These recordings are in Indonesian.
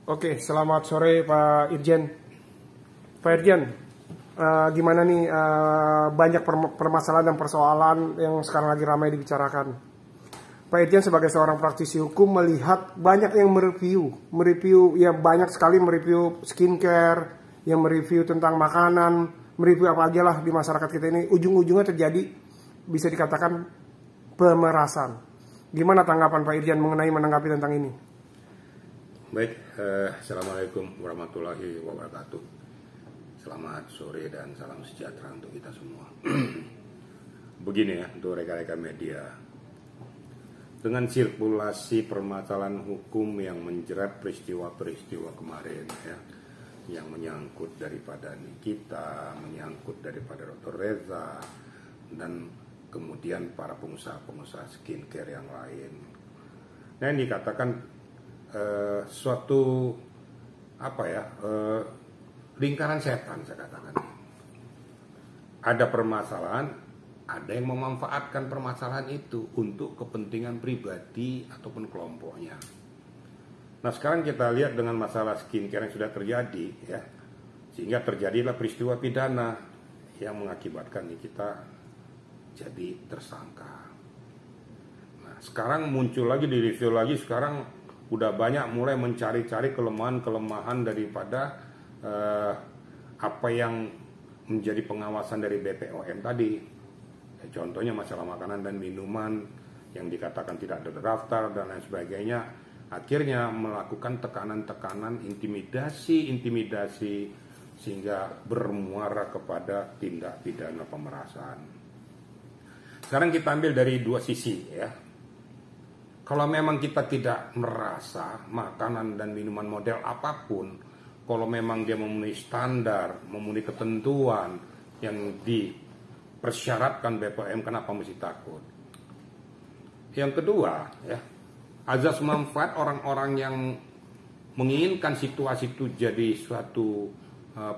Oke, selamat sore Pak Irjen. Pak Irjen, gimana nih banyak permasalahan dan persoalan yang sekarang lagi ramai dibicarakan. Pak Irjen sebagai seorang praktisi hukum melihat banyak yang mereview ya banyak sekali mereview skincare, yang mereview tentang makanan, mereview apa aja lah di masyarakat kita ini. Ujung-ujungnya terjadi bisa dikatakan pemerasan. Gimana tanggapan Pak Irjen menanggapi tentang ini? Baik, Assalamualaikum warahmatullahi wabarakatuh. Selamat sore dan salam sejahtera untuk kita semua. Begini ya, untuk rekan-rekan media. Dengan sirkulasi permasalahan hukum yang menjerat peristiwa-peristiwa kemarin ya, yang menyangkut daripada Nikita, menyangkut daripada Dr. Reza, dan kemudian para pengusaha-pengusaha skincare yang lain. Nah, ini dikatakan suatu lingkaran setan, saya katakan. Ada permasalahan, ada yang memanfaatkan permasalahan itu untuk kepentingan pribadi ataupun kelompoknya. Nah, sekarang kita lihat dengan masalah skincare yang sudah terjadi ya, sehingga terjadilah peristiwa pidana yang mengakibatkan kita jadi tersangka. Nah, sekarang muncul lagi di review lagi, sekarang udah banyak mulai mencari-cari kelemahan-kelemahan daripada apa yang menjadi pengawasan dari BPOM tadi. Ya, contohnya masalah makanan dan minuman yang dikatakan tidak terdaftar dan lain sebagainya. Akhirnya melakukan tekanan-tekanan, intimidasi sehingga bermuara kepada tindak pidana pemerasan. Sekarang kita ambil dari dua sisi ya. Kalau memang kita tidak merasa makanan dan minuman model apapun, kalau memang dia memenuhi standar, memenuhi ketentuan yang dipersyaratkan BPOM, kenapa mesti takut? Yang kedua, ya, azas manfaat orang-orang yang menginginkan situasi itu jadi suatu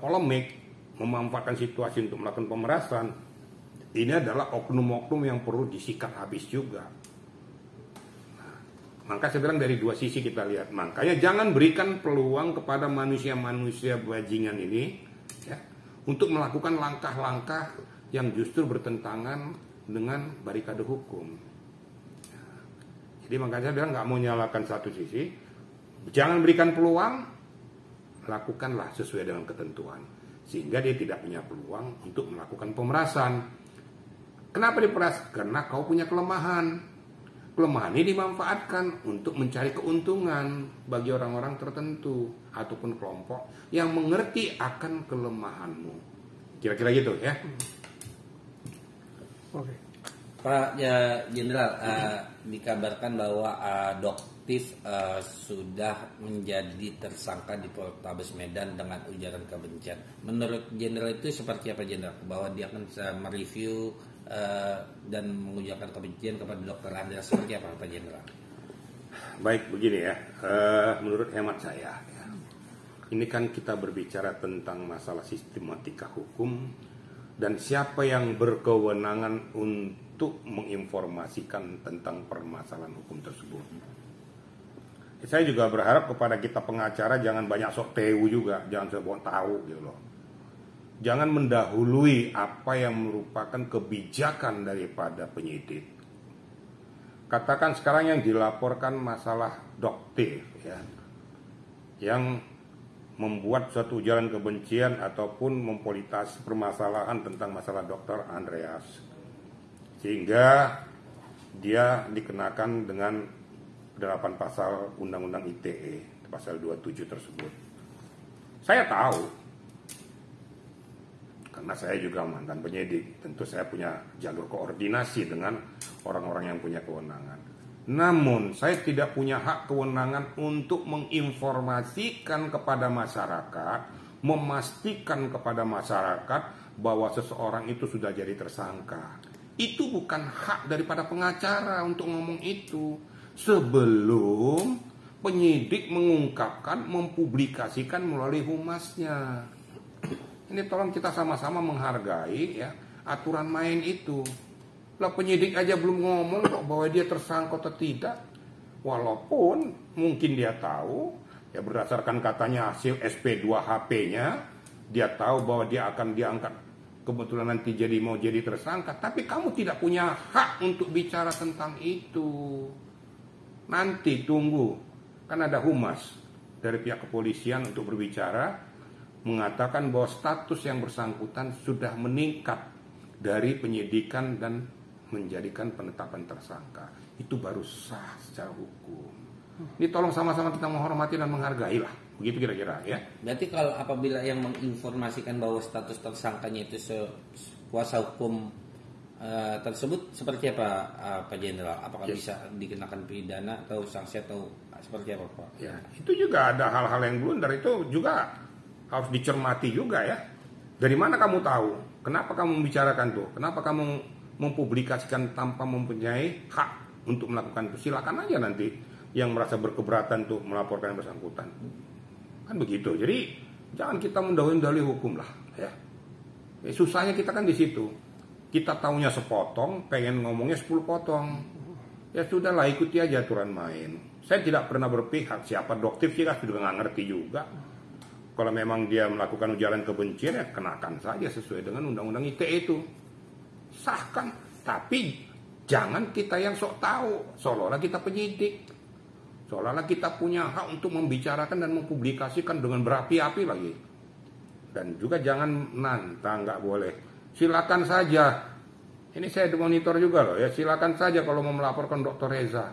polemik, memanfaatkan situasi untuk melakukan pemerasan, ini adalah oknum-oknum yang perlu disikat habis juga. Maka saya bilang dari dua sisi kita lihat. Makanya jangan berikan peluang kepada manusia-manusia bajingan ini ya, untuk melakukan langkah-langkah yang justru bertentangan dengan barikade hukum. Jadi makanya saya bilang nggak mau nyalakan satu sisi. Jangan berikan peluang, lakukanlah sesuai dengan ketentuan. Sehingga dia tidak punya peluang untuk melakukan pemerasan. Kenapa diperas? Karena kau punya kelemahan. Kelemahan ini dimanfaatkan untuk mencari keuntungan bagi orang-orang tertentu ataupun kelompok yang mengerti akan kelemahanmu. Kira-kira gitu ya. Oke. Pak Jenderal, dikabarkan bahwa Doktif sudah menjadi tersangka di Polrestabes Medan dengan ujaran kebencian. Menurut Jenderal itu seperti apa, Jenderal? Bahwa dia akan bisa mereview dan mengujarkan kebencian kepada Dr. Andreas, seperti apa Pak Jenderal? Baik, begini ya. Menurut hemat saya ya, ini kan kita berbicara tentang masalah sistematika hukum dan siapa yang berkewenangan untuk menginformasikan tentang permasalahan hukum tersebut. Saya juga berharap kepada kita pengacara jangan banyak sok tahu juga, jangan sok tahu gitu loh. Jangan mendahului apa yang merupakan kebijakan daripada penyidik. Katakan sekarang yang dilaporkan masalah Doktif ya, yang membuat suatu ujaran kebencian ataupun mempolitisasi permasalahan tentang masalah Dr. Andreas, sehingga dia dikenakan dengan penerapan pasal Undang-Undang ITE pasal 27 tersebut. Saya tahu, karena saya juga mantan penyidik, tentu saya punya jalur koordinasi dengan orang-orang yang punya kewenangan. Namun saya tidak punya hak kewenangan untuk menginformasikan kepada masyarakat, memastikan kepada masyarakat bahwa seseorang itu sudah jadi tersangka. Itu bukan hak daripada pengacara untuk ngomong itu. Sebelum penyidik mengungkapkan, mempublikasikan melalui humasnya. Ini tolong kita sama-sama menghargai ya aturan main itu. Lah penyidik aja belum ngomong kok bahwa dia tersangka atau tidak. Walaupun mungkin dia tahu Ya berdasarkan katanya hasil SP2HP-nya, dia tahu bahwa dia akan diangkat, kebetulan nanti mau jadi tersangka, tapi kamu tidak punya hak untuk bicara tentang itu. Nanti tunggu, kan ada humas dari pihak kepolisian untuk berbicara, mengatakan bahwa status yang bersangkutan sudah meningkat dari penyidikan dan menjadikan penetapan tersangka. Itu baru sah secara hukum. Ini tolong sama-sama kita menghormati dan menghargai lah. Begitu kira-kira ya. Berarti kalau apabila yang menginformasikan bahwa status tersangkanya itu kuasa hukum tersebut seperti apa Pak Jenderal? Apakah bisa dikenakan pidana atau sanksi atau seperti apa Pak? Ya, itu juga ada hal-hal yang blunder, itu juga harus dicermati juga ya. Dari mana kamu tahu? Kenapa kamu membicarakan tuh? Kenapa kamu mempublikasikan tanpa mempunyai hak untuk melakukan itu? Silakan aja nanti yang merasa berkeberatan tuh melaporkan yang bersangkutan. Kan begitu. Jadi jangan kita mendahului hukum lah ya. Susahnya kita kan di situ. Kita taunya sepotong, pengen ngomongnya 10 potong. Ya sudahlah, ikuti aja aturan main. Saya tidak pernah berpihak siapa doktif sih, sudah nggak ngerti juga. Kalau memang dia melakukan ujaran kebencian ya kenakan saja sesuai dengan undang-undang ITE itu. Sahkan, tapi jangan kita yang sok tahu, seolah-olah kita penyidik. Seolah-olah kita punya hak untuk membicarakan dan mempublikasikan dengan berapi-api lagi. Dan juga jangan nantang, nggak boleh. Silakan saja. Ini saya monitor juga loh ya. Silakan saja kalau mau melaporkan Dr. Reza.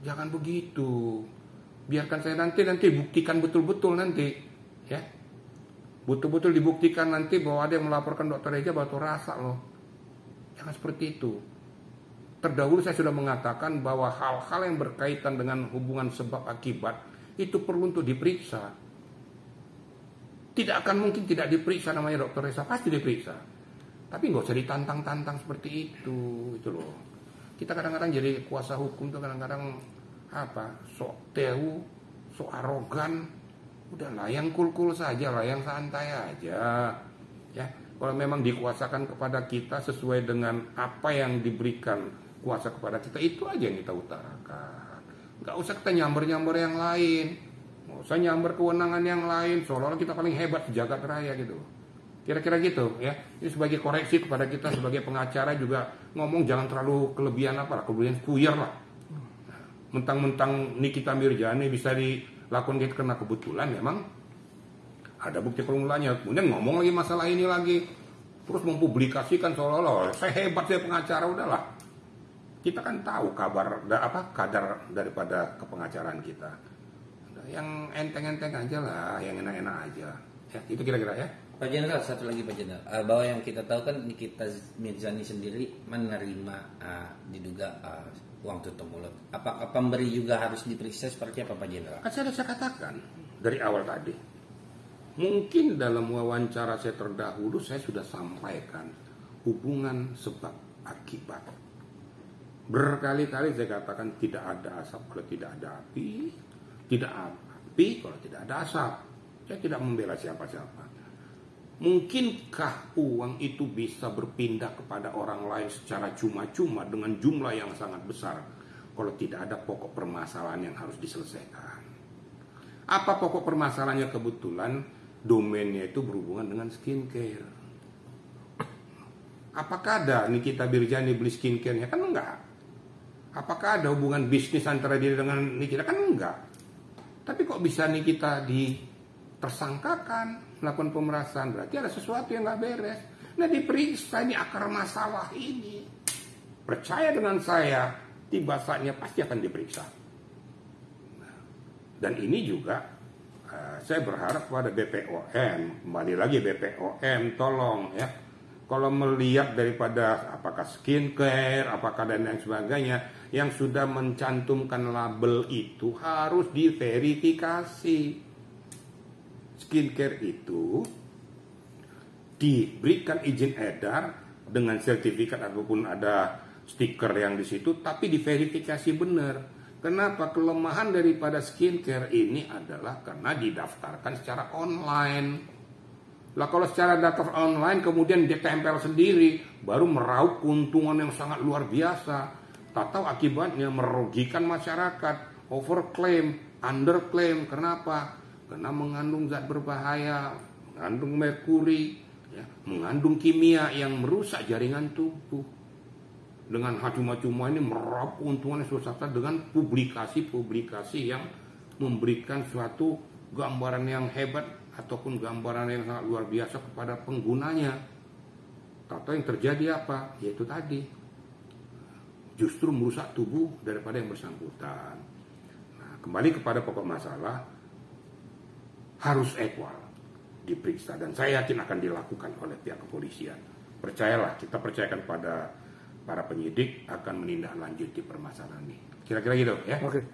Jangan begitu. Biarkan saya nanti buktikan betul-betul nanti. Ya. Betul-betul dibuktikan nanti bahwa ada yang melaporkan Dr. Reza batu rasa loh. Jangan seperti itu. Terdahulu saya sudah mengatakan bahwa hal-hal yang berkaitan dengan hubungan sebab akibat itu perlu untuk diperiksa. Tidak akan mungkin tidak diperiksa namanya Dr. Reza, pasti diperiksa. Tapi nggak usah ditantang-tantang seperti itu loh. Kita kadang-kadang jadi kuasa hukum tuh kadang-kadang sok tehu, sok arogan. Udahlah, yang cool-cool saja lah, yang santai aja. Ya, kalau memang dikuasakan kepada kita sesuai dengan apa yang diberikan kuasa kepada kita, itu aja yang kita utarakan. Nggak usah kita nyamber-nyamber yang lain, nggak usah nyamber kewenangan yang lain, seolah-olah kita paling hebat di jagat raya gitu. Kira-kira gitu ya. Ini sebagai koreksi kepada kita sebagai pengacara juga ngomong jangan terlalu kelebihan kelebihan puyer lah. Mentang-mentang Nikita Mirzani bisa dilakukan gitu karena kebetulan memang ada bukti permulaan. Kemudian ngomong lagi masalah ini lagi, terus mempublikasikan seolah-olah saya hebat, saya pengacara. Udahlah, kita kan tahu kadar daripada kepengacaraan kita. Yang enteng-enteng aja lah, yang enak-enak aja ya, itu kira-kira ya. Pak Jenderal, satu lagi Pak Jenderal, bahwa yang kita tahu kan Nikita Mirzani sendiri menerima diduga uang tutup mulut. Apakah pemberi juga harus diperiksa seperti apa Pak Jenderal? Kan saya katakan dari awal tadi. Mungkin dalam wawancara saya terdahulu saya sudah sampaikan hubungan sebab akibat. Berkali-kali saya katakan tidak ada asap kalau tidak ada api, tidak api kalau tidak ada asap. Saya tidak membela siapa-siapa. Mungkinkah uang itu bisa berpindah kepada orang lain secara cuma-cuma dengan jumlah yang sangat besar kalau tidak ada pokok permasalahan yang harus diselesaikan? Apa pokok permasalahannya? Kebetulan domainnya itu berhubungan dengan skincare. Apakah ada Nikita Mirzani beli skincare-nya? Kan enggak. Apakah ada hubungan bisnis antara dia dengan Nikita? Kan enggak. Tapi kok bisa Nikita tersangkakan melakukan pemerasan, berarti ada sesuatu yang nggak beres. Nah, diperiksa ini akar masalah ini. Percaya dengan saya, tiba saatnya pasti akan diperiksa. Dan ini juga saya berharap pada BPOM, kembali lagi BPOM, tolong ya. Kalau melihat daripada apakah skincare, apakah dan lain sebagainya yang sudah mencantumkan label itu harus diverifikasi. Skincare itu diberikan izin edar dengan sertifikat ataupun ada stiker yang di situ, tapi diverifikasi benar. Kenapa? Kelemahan daripada skincare ini adalah karena didaftarkan secara online. Lah kalau secara daftar online kemudian ditempel sendiri, baru meraup keuntungan yang sangat luar biasa. Tak tahu akibatnya merugikan masyarakat, overclaim, underclaim. Kenapa? Karena mengandung zat berbahaya, mengandung merkuri, ya, mengandung kimia yang merusak jaringan tubuh. Dengan cuma-cuma ini meraup keuntungan swasta dengan publikasi-publikasi yang memberikan suatu gambaran yang hebat ataupun gambaran yang sangat luar biasa kepada penggunanya. Tahu yang terjadi apa? Yaitu tadi, justru merusak tubuh daripada yang bersangkutan. Nah, kembali kepada pokok masalah, harus equal diperiksa, dan saya yakin akan dilakukan oleh pihak kepolisian. Percayalah, kita percayakan pada para penyidik akan menindaklanjuti permasalahan ini. Kira-kira gitu ya. Oke.